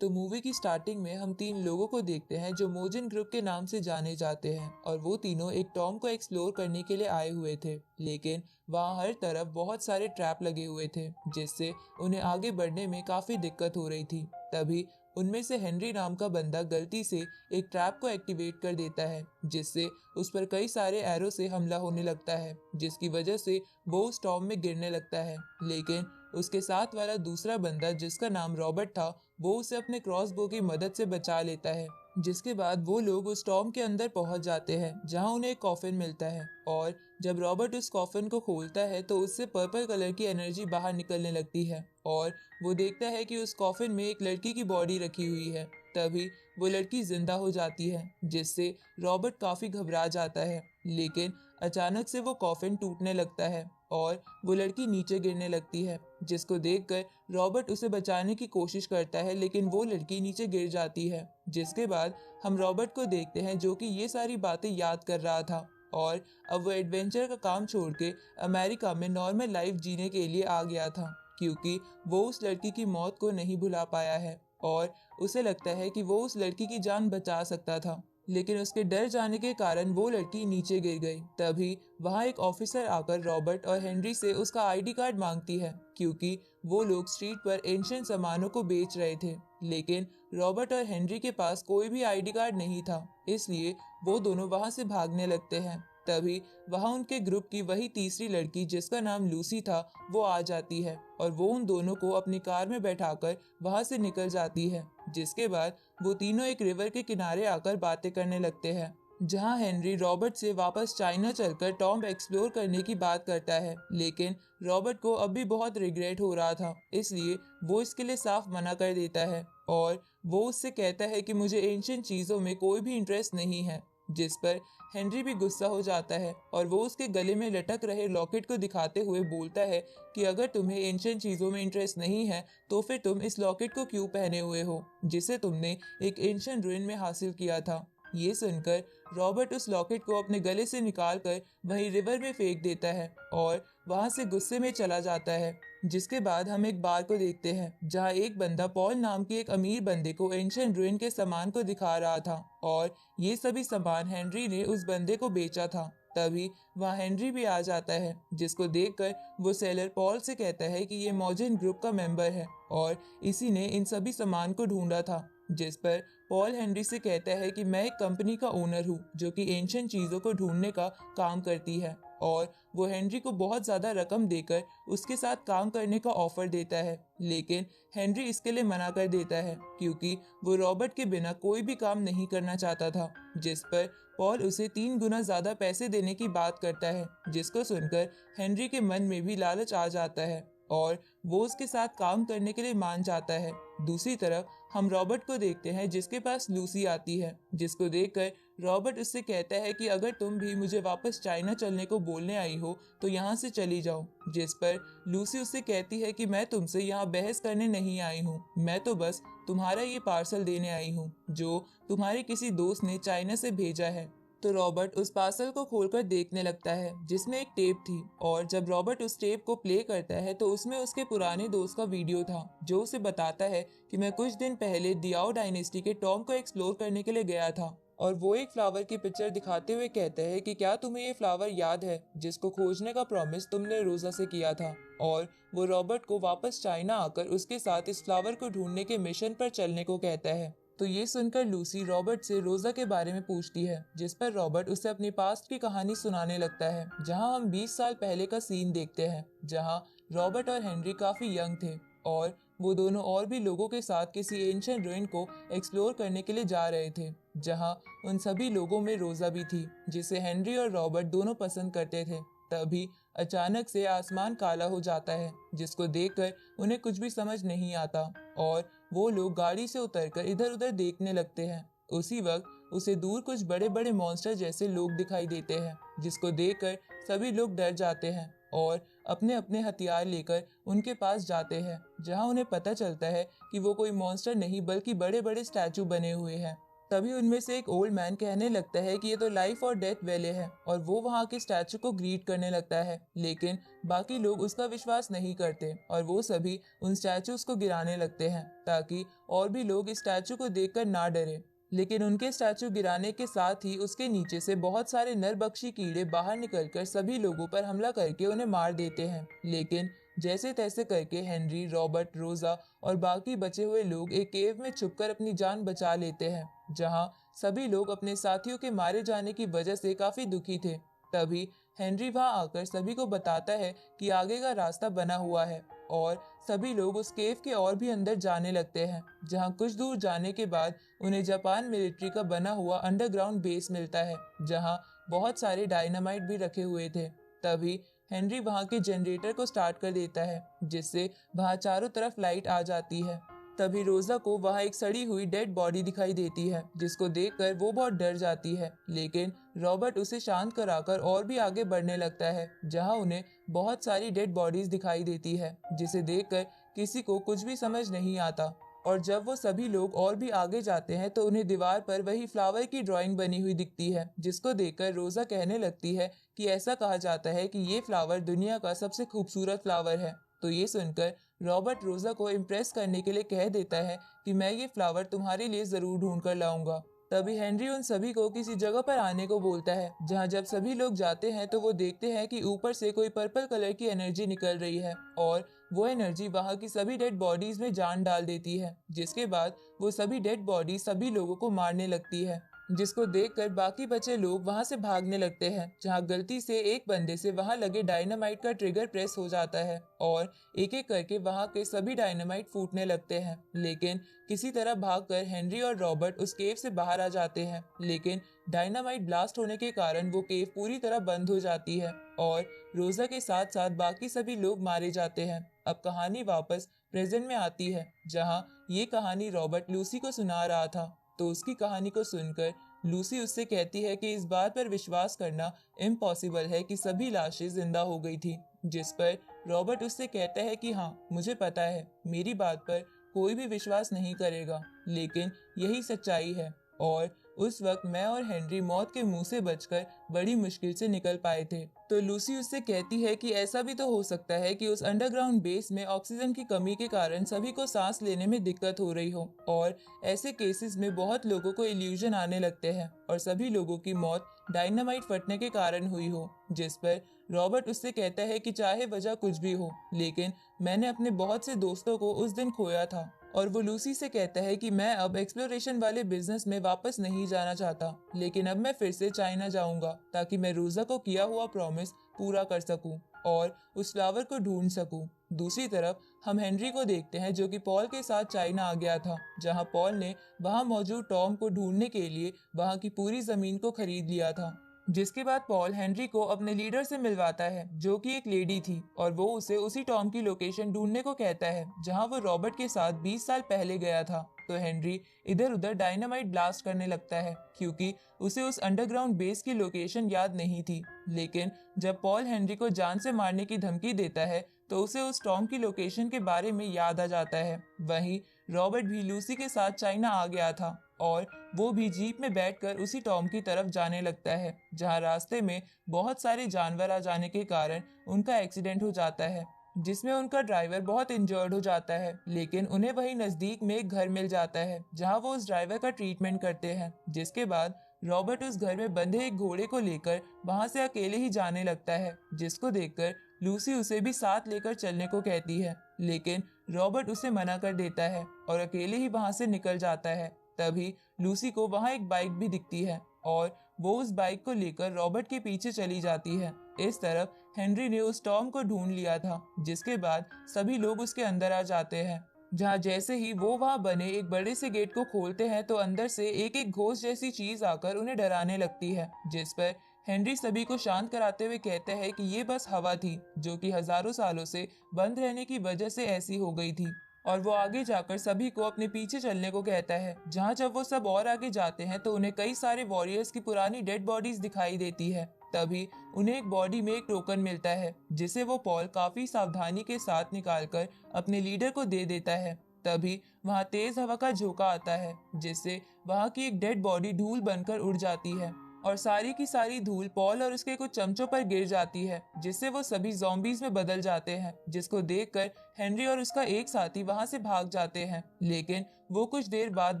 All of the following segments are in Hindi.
तो मूवी की स्टार्टिंग में हम तीन लोगों को देखते हैं जो मोजिन ग्रुप के नाम से जाने जाते हैं और वो तीनों एक टॉम को एक्सप्लोर करने के लिए आए हुए थे। लेकिन वहाँ हर तरफ बहुत सारे ट्रैप लगे हुए थे जिससे उन्हें आगे बढ़ने में काफी दिक्कत हो रही थी। तभी उनमें से हेनरी नाम का बंदा गलती से एक ट्रैप को एक्टिवेट कर देता है जिससे उस पर कई सारे एरो से हमला होने लगता है, जिसकी वजह से वो उस टॉम में गिरने लगता है। लेकिन उसके साथ वाला दूसरा बंदा जिसका नाम रॉबर्ट था वो उसे अपने क्रॉसबो की मदद से बचा लेता है। जिसके बाद वो लोग उस टॉम के अंदर पहुंच जाते हैं जहां उन्हें एक कॉफिन मिलता है और जब रॉबर्ट उस कॉफिन को खोलता है तो उससे पर्पल कलर की एनर्जी बाहर निकलने लगती है और वो देखता है कि उस कॉफिन में एक लड़की की बॉडी रखी हुई है। तभी वो लड़की जिंदा हो जाती है जिससे रॉबर्ट काफी घबरा जाता है। लेकिन अचानक से वो कॉफिन टूटने लगता है और वो लड़की नीचे गिरने लगती है, जिसको देखकर रॉबर्ट उसे बचाने की कोशिश करता है लेकिन वो लड़की नीचे गिर जाती है। जिसके बाद हम रॉबर्ट को देखते हैं जो कि ये सारी बातें याद कर रहा था और अब वो एडवेंचर का काम छोड़ के अमेरिका में नॉर्मल लाइफ जीने के लिए आ गया था, क्योंकि वो उस लड़की की मौत को नहीं भुला पाया है और उसे लगता है कि वो उस लड़की की जान बचा सकता था। लेकिन उसके डर जाने के कारण वो लड़की नीचे गिर गई। तभी वहाँ एक ऑफिसर आकर रॉबर्ट और हेनरी से उसका आईडी कार्ड मांगती है, क्योंकि वो लोग स्ट्रीट पर एंशिएंट सामानों को बेच रहे थे। लेकिन रॉबर्ट और हेनरी के पास कोई भी आईडी कार्ड नहीं था, इसलिए वो दोनों वहाँ से भागने लगते हैं। तभी वहाँ उनके ग्रुप की वही तीसरी लड़की जिसका नाम लूसी था वो आ जाती है और वो उन दोनों को अपनी कार में बैठाकर वहाँ से निकल जाती है। जिसके बाद वो तीनों एक रिवर के किनारे आकर बातें करने लगते हैं, जहाँ हेनरी रॉबर्ट से वापस चाइना चलकर टॉम एक्सप्लोर करने की बात करता है। लेकिन रॉबर्ट को अब भी बहुत रिग्रेट हो रहा था, इसलिए वो इसके लिए साफ मना कर देता है और वो उससे कहता है कि मुझे एंशिएंट चीज़ों में कोई भी इंटरेस्ट नहीं है। जिस पर हेनरी भी गुस्सा हो जाता है और वो उसके गले में लटक रहे लॉकेट को दिखाते हुए बोलता है कि अगर तुम्हें एंशिएंट चीज़ों में इंटरेस्ट नहीं है तो फिर तुम इस लॉकेट को क्यों पहने हुए हो, जिसे तुमने एक एंशिएंट रुइन में हासिल किया था। ये सुनकर रॉबर्ट उस लॉकेट को अपने गले से निकालकर वहीं रिवर में फेंक देता है और वहां से गुस्से में चला जाता है। जिसके बाद हम एक बार को देखते हैं जहां एक बंदा पॉल नाम के एक अमीर बंदे को एंशिएंट रुइन के सामान को दिखा रहा था और ये सभी सामान हेनरी ने उस बंदे को बेचा था। तभी वहाँ हेनरी भी आ जाता है, जिसको देखकर वो सेलर पॉल से कहता है कि ये मोजिन ग्रुप का मेंबर है और इसी ने इन सभी सामान को ढूंढा था। जिस पर पॉल हेनरी से कहता है कि मैं एक कंपनी का ओनर हूँ जो कि एंशिएंट चीज़ों को ढूंढने का काम करती है और वो हेनरी को बहुत ज़्यादा रकम देकर उसके साथ काम करने का ऑफर देता है। लेकिन हेनरी इसके लिए मना कर देता है क्योंकि वो रॉबर्ट के बिना कोई भी काम नहीं करना चाहता था। जिस पर पॉल उसे 3 गुना ज़्यादा पैसे देने की बात करता है, जिसको सुनकर हेनरी के मन में भी लालच आ जाता है और वो उसके साथ काम करने के लिए मान जाता है। दूसरी तरफ हम रॉबर्ट को देखते हैं जिसके पास लूसी आती है, जिसको देखकर रॉबर्ट उससे कहता है कि अगर तुम भी मुझे वापस चाइना चलने को बोलने आई हो तो यहाँ से चली जाओ। जिस पर लूसी उससे कहती है कि मैं तुमसे यहाँ बहस करने नहीं आई हूँ, मैं तो बस तुम्हारा ये पार्सल देने आई हूँ जो तुम्हारे किसी दोस्त ने चाइना से भेजा है। तो रॉबर्ट उस पार्सल को खोलकर देखने लगता है जिसमें एक टेप थी और जब रॉबर्ट उस टेप को प्ले करता है तो उसमें उसके पुराने दोस्त का वीडियो था जो उसे बताता है कि मैं कुछ दिन पहले दियाओ डायनेस्टी के टॉम को एक्सप्लोर करने के लिए गया था। और वो एक फ्लावर की पिक्चर दिखाते हुए कहता है कि क्या तुम्हें ये फ्लावर याद है जिसको खोजने का प्रॉमिस तुमने रोजा से किया था। और वो रॉबर्ट को वापस चाइना आकर उसके साथ इस फ्लावर को ढूंढने के मिशन पर चलने को कहता है। तो ये सुनकर लूसी रॉबर्ट से रोजा के बारे में पूछती है, जिस पर रॉबर्ट उसे अपनी पास्ट की कहानी सुनाने लगता है, जहां हम 20 साल पहले का सीन देखते हैं जहां रॉबर्ट और हेनरी काफी यंग थे और वो दोनों और भी लोगों के साथ किसी एंशिएंट रुइन को एक्सप्लोर करने के लिए जा रहे थे, जहां उन सभी लोगों में रोजा भी थी जिसे हेनरी और रॉबर्ट दोनों पसंद करते थे। तभी अचानक से आसमान काला हो जाता है, जिसको देखकर उन्हें कुछ भी समझ नहीं आता और वो लोग गाड़ी से उतरकर इधर उधर देखने लगते हैं। उसी वक्त उसे दूर कुछ बड़े बड़े मॉन्स्टर जैसे लोग दिखाई देते हैं, जिसको देखकर सभी लोग डर जाते हैं और अपने अपने हथियार लेकर उनके पास जाते हैं, जहां उन्हें पता चलता है कि वो कोई मॉन्स्टर नहीं बल्कि बड़े बड़े स्टैचू बने हुए हैं। तभी उनमें से एक ओल्ड मैन कहने लगता है कि ये तो लाइफ और डेथ वैले है, और वो वहाँ के स्टैचू को ग्रीट करने लगता है। लेकिन बाकी लोग उसका विश्वास नहीं करते और वो सभी उन स्टैचूज को गिराने लगते हैं ताकि और भी लोग इस स्टैचू को देखकर ना डरे। लेकिन उनके स्टैचू गिराने के साथ ही उसके नीचे से बहुत सारे नरभक्षी कीड़े बाहर निकलकर सभी लोगों पर हमला करके उन्हें मार देते हैं। लेकिन जैसे तैसे करके हेनरी, रॉबर्ट, रोजा और बाकी बचे हुए लोग एक केव में छुपकर अपनी जान बचा लेते हैं, जहां सभी लोग अपने साथियों के मारे जाने की वजह से काफी दुखी थे। तभी हेनरी वहां आकर सभी को बताता है कि आगे का रास्ता बना हुआ है और सभी लोग उस केव के और भी अंदर जाने लगते हैं, जहां कुछ दूर जाने के बाद उन्हें जापान मिलिट्री का बना हुआ अंडरग्राउंड बेस मिलता है, जहां बहुत सारे डायनामाइट भी रखे हुए थे। तभी हेनरी वहां के जनरेटर को स्टार्ट कर देता है, जिससे वहां चारों तरफ लाइट आ जाती है। तभी रोजा को वहां एक सड़ी हुई डेड बॉडी दिखाई देती है, जिसको देखकर वो बहुत डर जाती है। लेकिन रॉबर्ट उसे शांत कराकर और भी आगे बढ़ने लगता है, जहां उन्हें बहुत सारी डेड बॉडीज दिखाई देती है, जिसे देखकर किसी को कुछ भी समझ नहीं आता। और जब वो सभी लोग और भी आगे जाते हैं तो उन्हें दीवार पर वही फ्लावर की ड्राइंग बनी हुई दिखती है, जिसको देखकर रोजा कहने लगती है कि ऐसा कहा जाता है कि ये फ्लावर दुनिया का सबसे खूबसूरत फ्लावर है। तो ये सुनकर रॉबर्ट रोजा को इम्प्रेस करने के लिए कह देता है कि मैं ये फ्लावर तुम्हारे लिए जरूर ढूंढ कर लाऊंगा। तभी हेनरी उन सभी को किसी जगह पर आने को बोलता है, जहां जब सभी लोग जाते हैं तो वो देखते हैं कि ऊपर से कोई पर्पल कलर की एनर्जी निकल रही है और वो एनर्जी वहां की सभी डेड बॉडीज में जान डाल देती है, जिसके बाद वो सभी डेड बॉडी सभी लोगों को मारने लगती है, जिसको देखकर बाकी बचे लोग वहां से भागने लगते हैं, जहां गलती से एक बंदे से वहां लगे डायनामाइट का ट्रिगर प्रेस हो जाता है और एक एक करके वहां के सभी डायनामाइट फूटने लगते हैं। लेकिन किसी तरह भागकर हेनरी और रॉबर्ट उस केव से बाहर आ जाते हैं, लेकिन डायनामाइट ब्लास्ट होने के कारण वो केव पूरी तरह बंद हो जाती है और रोजा के साथ साथ बाकी सभी लोग मारे जाते हैं। अब कहानी वापस प्रेजेंट में आती है, जहां ये कहानी रॉबर्ट लूसी को सुना रहा था। तो उसकी कहानी को सुनकर लूसी उससे कहती है कि इस बात पर विश्वास करना इम्पॉसिबल है कि सभी लाशें जिंदा हो गई थी, जिस पर रॉबर्ट उससे कहता है कि हाँ, मुझे पता है, मेरी बात पर कोई भी विश्वास नहीं करेगा, लेकिन यही सच्चाई है। और उस वक्त मैं और हेनरी मौत के मुंह से बचकर बड़ी मुश्किल से निकल पाए थे। तो लूसी उससे कहती है कि ऐसा भी तो हो सकता है कि उस अंडरग्राउंड बेस में ऑक्सीजन की कमी के कारण सभी को सांस लेने में दिक्कत हो रही हो और ऐसे केसेस में बहुत लोगों को इल्यूजन आने लगते हैं और सभी लोगों की मौत डायनामाइट फटने के कारण हुई हो। जिस पर रॉबर्ट उससे कहता है कि चाहे वजह कुछ भी हो, लेकिन मैंने अपने बहुत से दोस्तों को उस दिन खोया था। और वो लूसी से कहता है कि मैं अब एक्सप्लोरेशन वाले बिजनेस में वापस नहीं जाना चाहता, लेकिन अब मैं फिर से चाइना जाऊंगा ताकि मैं रोजा को किया हुआ प्रॉमिस पूरा कर सकूं और उस फ्लावर को ढूंढ सकूं। दूसरी तरफ हम हेनरी को देखते हैं, जो कि पॉल के साथ चाइना आ गया था, जहां पॉल ने वहां मौजूद टॉम को ढूंढने के लिए वहां की पूरी जमीन को खरीद लिया था। जिसके बाद पॉल हेनरी को अपने लीडर से मिलवाता है, जो कि एक लेडी थी, और वो उसे उसी टॉम की लोकेशन ढूंढने को कहता है जहां वो रॉबर्ट के साथ 20 साल पहले गया था। तो हेनरी इधर उधर डायनामाइट ब्लास्ट करने लगता है, क्योंकि उसे उस अंडरग्राउंड बेस की लोकेशन याद नहीं थी। लेकिन जब पॉल हेनरी को जान से मारने की धमकी देता है तो उसे उस टॉम की लोकेशन के बारे में याद आ जाता है। वहीं रॉबर्ट भी लूसी के साथ चाइना आ गया था और वो भी जीप में बैठकर उसी टॉम की तरफ जाने लगता है, जहां रास्ते में बहुत सारे जानवर आ जाने के कारण उनका एक्सीडेंट हो जाता है, जिसमें उनका ड्राइवर बहुत इंजर्ड हो जाता है। लेकिन उन्हें वही नजदीक में एक घर मिल जाता है, जहां वो उस ड्राइवर का ट्रीटमेंट करते हैं। जिसके बाद रॉबर्ट उस घर में बंधे एक घोड़े को लेकर वहां से अकेले ही जाने लगता है, जिसको देखकर लूसी उसे भी साथ लेकर चलने को कहती है, लेकिन रॉबर्ट उसे मना कर देता है और अकेले ही वहां से निकल जाता है। तभी लूसी को वहां एक बाइक भी दिखती है और वो उस बाइक को लेकर रॉबर्ट के पीछे चली जाती है। इस तरफ हेनरी ने उस टॉम को ढूंढ लिया था, जिसके बाद सभी लोग उसके अंदर आ जाते हैं, जहां जैसे ही वो वहां बने एक बड़े से गेट को खोलते हैं तो अंदर से एक एक घोस्ट जैसी चीज आकर उन्हें डराने लगती है। जिस पर हेनरी सभी को शांत कराते हुए कहते हैं कि ये बस हवा थी, जो कि हजारों सालों से बंद रहने की वजह से ऐसी हो गई थी। और वो आगे जाकर सभी को अपने पीछे चलने को कहता है, जहां जब वो सब और आगे जाते हैं तो उन्हें कई सारे वॉरियर्स की पुरानी डेड बॉडीज दिखाई देती है। तभी उन्हें एक बॉडी में एक टोकन मिलता है, जिसे वो पॉल काफी सावधानी के साथ निकालकर अपने लीडर को दे देता है। तभी वहाँ तेज हवा का झोंका आता है, जिससे वहाँ की एक डेड बॉडी धूल बनकर उड़ जाती है और सारी की सारी धूल पॉल और उसके कुछ चमचों पर गिर जाती है, जिससे वो सभी ज़ॉम्बीज में बदल जाते हैं। जिसको देखकर हेनरी और उसका एक साथी वहां से भाग जाते हैं, लेकिन वो कुछ देर बाद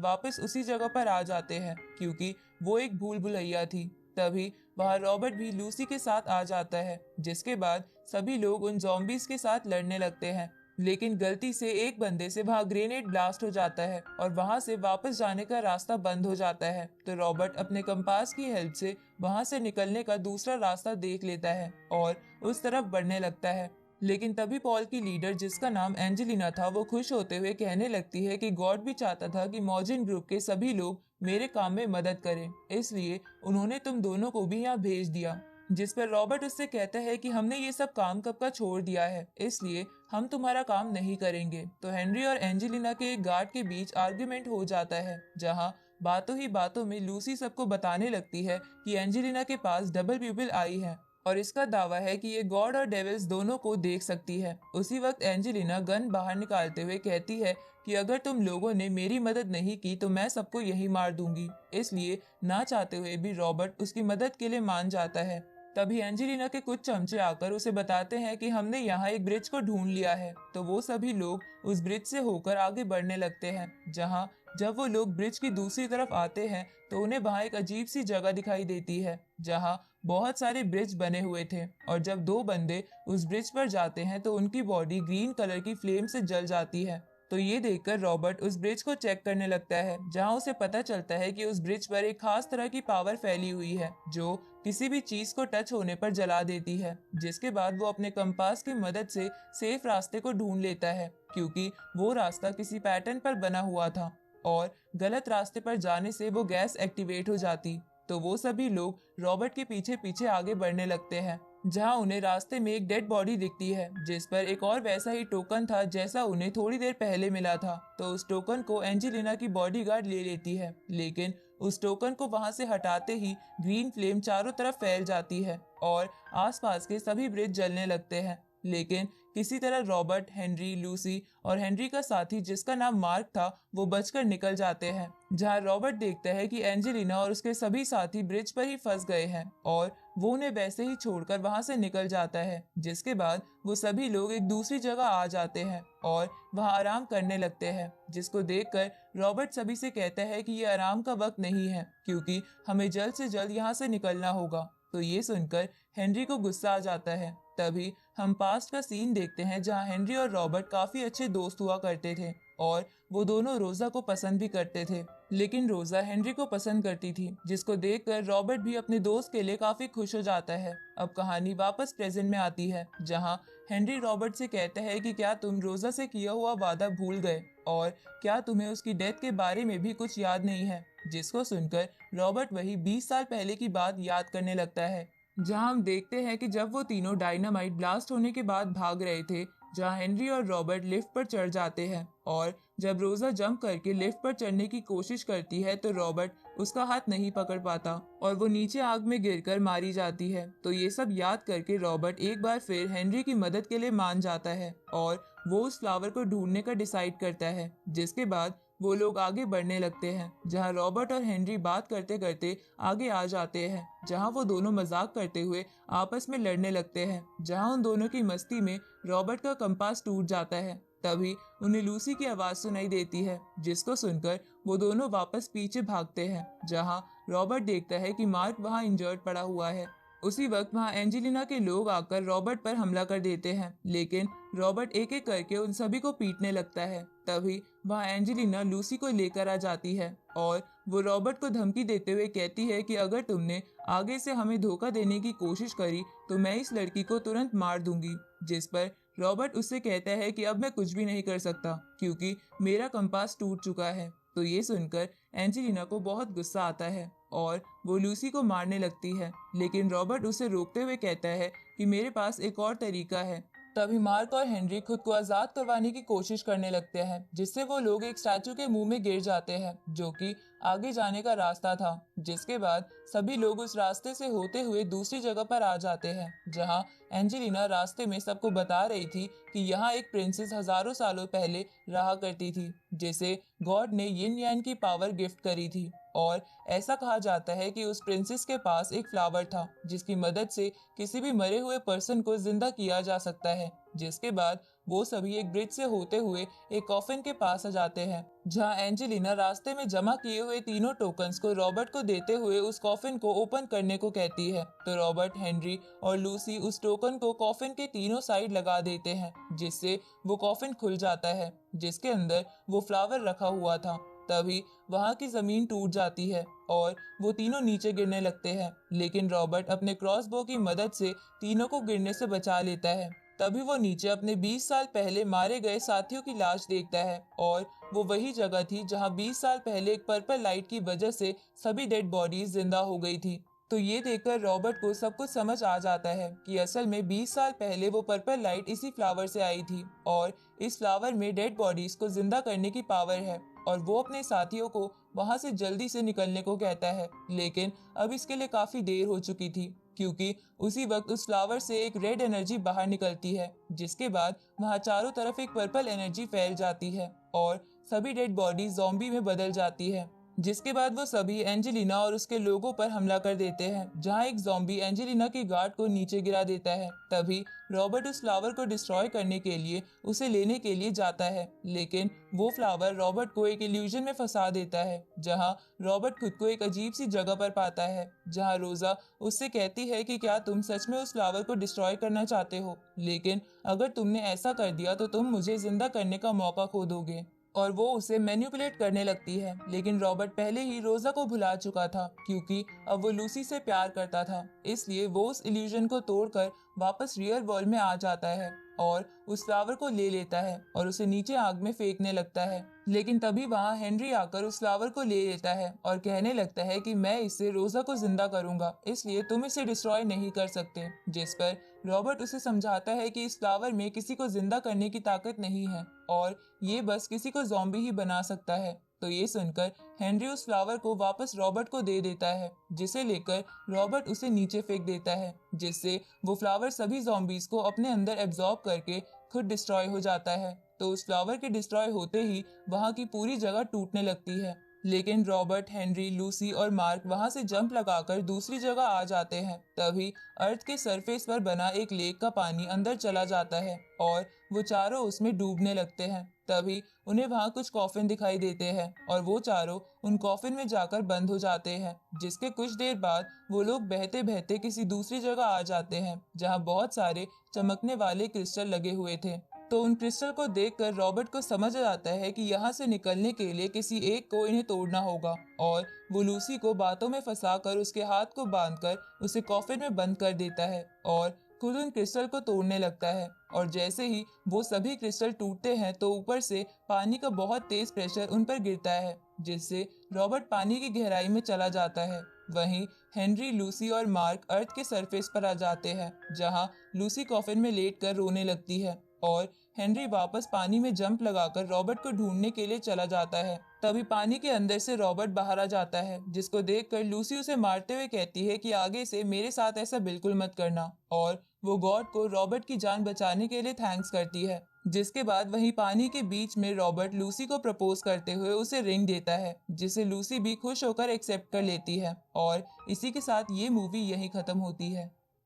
वापस उसी जगह पर आ जाते हैं क्योंकि वो एक भूल भुलैया थी। तभी वहाँ रॉबर्ट भी लूसी के साथ आ जाता है, जिसके बाद सभी लोग उन ज़ॉम्बीज के साथ लड़ने लगते हैं। लेकिन गलती से एक बंदे से वहाँ ग्रेनेड ब्लास्ट हो जाता है और वहां से वापस जाने का रास्ता बंद हो जाता है। तो रॉबर्ट अपने कंपास की हेल्प से वहां से निकलने का दूसरा रास्ता देख लेता है और उस तरफ बढ़ने लगता है। लेकिन तभी पॉल की लीडर, जिसका नाम एंजेलिना था, वो खुश होते हुए कहने लगती है कि गॉड भी चाहता था कि मॉर्जिन ग्रुप के सभी लोग मेरे काम में मदद करें, इसलिए उन्होंने तुम दोनों को भी यहाँ भेज दिया। जिस पर रॉबर्ट उससे कहता है कि हमने ये सब काम कब का छोड़ दिया है, इसलिए हम तुम्हारा काम नहीं करेंगे। तो हेनरी और एंजेलिना के एक गार्ड के बीच आर्ग्यूमेंट हो जाता है, जहां बातों ही बातों में लूसी सबको बताने लगती है कि एंजेलिना के पास डबल प्यूपिल आई है और इसका दावा है कि ये गॉड और डेविल्स दोनों को देख सकती है। उसी वक्त एंजेलिना गन बाहर निकालते हुए कहती है कि अगर तुम लोगों ने मेरी मदद नहीं की तो मैं सबको यही मार दूंगी। इसलिए ना चाहते हुए भी रॉबर्ट उसकी मदद के लिए मान जाता है। तभी एंजेलिना के कुछ चमचे आकर उसे बताते हैं कि हमने यहाँ एक ब्रिज को ढूंढ लिया है। तो वो सभी लोग उस ब्रिज से होकर आगे बढ़ने लगते हैं, जहाँ जब वो लोग ब्रिज की दूसरी तरफ आते हैं तो उन्हें वहाँ एक अजीब सी जगह दिखाई देती है, जहाँ बहुत सारे ब्रिज बने हुए थे। और जब दो बंदे उस ब्रिज पर जाते हैं तो उनकी बॉडी ग्रीन कलर की फ्लेम से जल जाती है। तो ये देखकर रॉबर्ट उस ब्रिज को चेक करने लगता है, जहां उसे पता चलता है कि उस ब्रिज पर एक खास तरह की पावर फैली हुई है जो किसी भी चीज को टच होने पर जला देती है। जिसके बाद वो अपने कंपास की मदद से सेफ रास्ते को ढूंढ लेता है, क्योंकि वो रास्ता किसी पैटर्न पर बना हुआ था और गलत रास्ते पर जाने से वो गैस एक्टिवेट हो जाती। तो वो सभी लोग रॉबर्ट के पीछे पीछे आगे बढ़ने लगते हैं, जहां उन्हें रास्ते में एक डेड बॉडी दिखती है, जिस पर एक और वैसा ही टोकन था जैसा उन्हें थोड़ी देर पहले मिला था। तो उस टोकन को एंजेलिना की बॉडीगार्ड ले लेती है, लेकिन उस टोकन को वहां से हटाते ही ग्रीन फ्लेम चारों तरफ फैल जाती है और आसपास के सभी ब्रिज जलने लगते हैं। लेकिन किसी तरह रॉबर्ट, हेनरी, लूसी और हेनरी का साथी, जिसका नाम मार्क था, वो बचकर निकल जाते हैं। जहां रॉबर्ट देखता है कि एंजेलिना और उसके सभी साथी ब्रिज पर ही फंस गए हैं और वो उन्हें वैसे ही छोड़कर वहां से निकल जाता है। जिसके बाद वो सभी लोग एक दूसरी जगह आ जाते हैं और वहां आराम करने लगते हैं, जिसको देखकर रॉबर्ट सभी से कहता है कि ये आराम का वक्त नहीं है, क्योंकि हमें जल्द से जल्द यहाँ से निकलना होगा। तो ये सुनकर हेनरी को गुस्सा आ जाता है। तभी हम पास्ट का सीन देखते हैं, जहां हेनरी और रॉबर्ट काफी अच्छे दोस्त हुआ करते थे और वो दोनों रोजा को पसंद भी करते थे। लेकिन रोजा हेनरी को पसंद करती थी, जिसको देखकर रॉबर्ट भी अपने दोस्त के लिए काफी खुश हो जाता है। अब कहानी वापस प्रेजेंट में आती है, जहां हेनरी रॉबर्ट से कहता है कि क्या तुम रोजा से किया हुआ वादा भूल गए और क्या तुम्हें उसकी डेथ के बारे में भी कुछ याद नहीं है। जिसको सुनकर रॉबर्ट वही 20 साल पहले की बात याद करने लगता है, जहां हम देखते हैं कि जब वो तीनों डायनामाइट ब्लास्ट होने के बाद भाग रहे थे, जहां हेनरी और रॉबर्ट लिफ्ट पर चढ़ जाते हैं और जब रोजा जंप करके लिफ्ट पर चढ़ने की कोशिश करती है तो रॉबर्ट उसका हाथ नहीं पकड़ पाता और वो नीचे आग में गिरकर मारी जाती है। तो ये सब याद करके रॉबर्ट एक बार फिर हेनरी की मदद के लिए मान जाता है और वो उस फ्लावर को ढूंढने का डिसाइड करता है। जिसके बाद वो लोग आगे बढ़ने लगते हैं, जहां रॉबर्ट और हेनरी बात करते करते आगे आ जाते हैं, जहां वो दोनों मजाक करते हुए आपस में लड़ने लगते हैं। जहां उन दोनों की मस्ती में रॉबर्ट का कंपास टूट जाता है। तभी उन्हें लूसी की आवाज सुनाई देती है, जिसको सुनकर वो दोनों वापस पीछे भागते हैं, जहां रॉबर्ट देखता है कि मार्क वहां इंजर्ड पड़ा हुआ है। उसी वक्त वहां एंजेलिना के लोग आकर रॉबर्ट पर हमला कर देते हैं, लेकिन रॉबर्ट एक एक करके उन सभी को पीटने लगता है। तभी वहां एंजेलिना लूसी को लेकर आ जाती है और वो रॉबर्ट को धमकी देते हुए कहती है कि अगर तुमने आगे से हमें धोखा देने की कोशिश करी तो मैं इस लड़की को तुरंत मार दूंगी। जिस पर रॉबर्ट उससे कहता है कि अब मैं कुछ भी नहीं कर सकता, क्योंकि मेरा कंपास टूट चुका है। तो ये सुनकर एंजेलिना को बहुत गुस्सा आता है और वो लूसी को मारने लगती है, लेकिन रॉबर्ट उसे रोकते हुए कहता है कि मेरे पास एक और तरीका है। तभी मार्क और हेनरी खुद को आजाद करवाने की कोशिश करने लगते हैं, जिससे वो लोग एक स्टैचू के मुंह में गिर जाते हैं जो कि आगे जाने का रास्ता था। जिसके बाद सभी लोग उस रास्ते से होते हुए दूसरी जगह पर आ जाते हैं, जहां एंजेलिना रास्ते में सबको बता रही थी कि यहाँ एक प्रिंसेस हजारों सालों पहले रहा करती थी, जिसे गॉड ने यिन यान की पावर गिफ्ट करी थी। और ऐसा कहा जाता है कि उस प्रिंसेस के पास एक फ्लावर था जिसकी मदद से किसी भी मरे हुए पर्सन को जिंदा किया जा सकता है। जिसके बाद वो सभी एक ब्रिज से होते हुए एक कॉफिन के पास आ जाते हैं, जहां एंजेलिना रास्ते में जमा किए हुए तीनों टोकन्स को रॉबर्ट को देते हुए उस कॉफिन को ओपन करने को कहती है। तो रॉबर्ट, हेनरी और लूसी उस टोकन को कॉफिन के तीनों साइड लगा देते हैं, जिससे वो कॉफिन खुल जाता है जिसके अंदर वो फ्लावर रखा हुआ था। तभी वहां की जमीन टूट जाती है और वो तीनों नीचे गिरने लगते हैं, लेकिन रॉबर्ट अपने क्रॉसबो की मदद से तीनों को गिरने से बचा लेता है। तभी वो नीचे अपने 20 साल पहले मारे गए साथियों की लाश देखता है और वो वही जगह थी जहां 20 साल पहले एक पर्पल लाइट की वजह से सभी डेड बॉडीज जिंदा हो गई थी। तो ये देखकर रॉबर्ट को सब कुछ समझ आ जाता है कि असल में 20 साल पहले वो पर्पल लाइट इसी फ्लावर से आई थी और इस फ्लावर में डेड बॉडीज को जिंदा करने की पावर है। और वो अपने साथियों को वहां से जल्दी से निकलने को कहता है, लेकिन अब इसके लिए काफी देर हो चुकी थी, क्योंकि उसी वक्त उस फ्लावर से एक रेड एनर्जी बाहर निकलती है, जिसके बाद वहां चारों तरफ एक पर्पल एनर्जी फैल जाती है और सभी डेड बॉडी ज़ॉम्बी में बदल जाती है। जिसके बाद वो सभी एंजेलिना और उसके लोगों पर हमला कर देते हैं, जहां एक ज़ॉम्बी एंजेलिना के गार्ड को नीचे गिरा देता है। तभी रॉबर्ट उस फ्लावर को डिस्ट्रॉय करने के लिए उसे लेने के लिए जाता है, लेकिन वो फ्लावर रॉबर्ट को एक इल्यूजन में फंसा देता है, जहां रॉबर्ट खुद को एक अजीब सी जगह पर पाता है, जहां रोजा उससे कहती है कि क्या तुम सच में उस फ्लावर को डिस्ट्रॉय करना चाहते हो, लेकिन अगर तुमने ऐसा कर दिया तो तुम मुझे जिंदा करने का मौका खो दोगे। और वो उसे मैनिपुलेट करने लगती है, लेकिन रॉबर्ट पहले ही रोजा को भुला चुका था, क्योंकि अब वो लूसी से प्यार करता था। इसलिए वो उस इल्यूजन को तोड़कर वापस रियल वर्ल्ड में आ जाता है और उस फ्लावर को ले लेता है और उसे नीचे आग में फेंकने लगता है। लेकिन तभी वहाँ हेनरी आकर उस फ्लावर को ले लेता है और कहने लगता है कि मैं इससे रोजा को जिंदा करूंगा, इसलिए तुम इसे डिस्ट्रॉय नहीं कर सकते। जिस पर रॉबर्ट उसे समझाता है कि इस फ्लावर में किसी को जिंदा करने की ताकत नहीं है और ये बस किसी को ज़ॉम्बी ही बना सकता है। तो ये सुनकर हेनरी उस फ्लावर को वापस रॉबर्ट को दे देता है, जिसे लेकर रॉबर्ट उसे नीचे फेंक देता है, जिससे वो फ्लावर सभी ज़ॉम्बीज को अपने अंदर एब्जॉर्ब करके खुद डिस्ट्रॉय हो जाता है। तो उस फ्लावर के डिस्ट्रॉय होते ही वहाँ की पूरी जगह टूटने लगती है, लेकिन रॉबर्ट, हेनरी, लूसी और मार्क वहां से जंप लगाकर दूसरी जगह आ जाते हैं। तभी अर्थ के सरफेस पर बना एक लेक का पानी अंदर चला जाता है और वो चारों उसमें डूबने लगते हैं। तभी उन्हें वहां कुछ कॉफिन दिखाई देते हैं और वो चारों उन कॉफिन में जाकर बंद हो जाते हैं, जिसके कुछ देर बाद वो लोग बहते बहते किसी दूसरी जगह आ जाते हैं, जहां बहुत सारे चमकने वाले क्रिस्टल लगे हुए थे। तो उन क्रिस्टल को देखकर रॉबर्ट को समझ आता है कि यहाँ से निकलने के लिए किसी एक को इन्हें तोड़ना होगा और वो लूसी को बातों में फंसाकर उसके हाथ को बांधकर उसे कॉफिन में बंद कर देता है और खुद उन क्रिस्टल को तोड़ने लगता है। और जैसे ही वो सभी क्रिस्टल टूटते हैं तो ऊपर से पानी का बहुत तेज प्रेशर उन पर गिरता है, जिससे रॉबर्ट पानी की गहराई में चला जाता है। वहीं हेनरी, लूसी और मार्क अर्थ के सरफेस पर आ जाते हैं, जहां लूसी कॉफिन में लेटकर रोने लगती है और हेनरी वापस पानी में जंप लगाकर रॉबर्ट को ढूंढने के लिए चला जाता है। तभी पानी के अंदर से रॉबर्ट बाहर आ जाता है, जिसको देखकर लूसी उसे मारते हुए कहती है कि आगे से मेरे साथ ऐसा बिल्कुल मत करना, और वो गॉड को रॉबर्ट की जान बचाने के लिए थैंक्स करती है। जिसके बाद वहीं पानी के बीच में रॉबर्ट लूसी को प्रपोज करते हुए उसे रिंग देता है, जिसे लूसी भी खुश होकर एक्सेप्ट कर लेती है। और इसी के साथ ये मूवी यहीं खत्म होती है।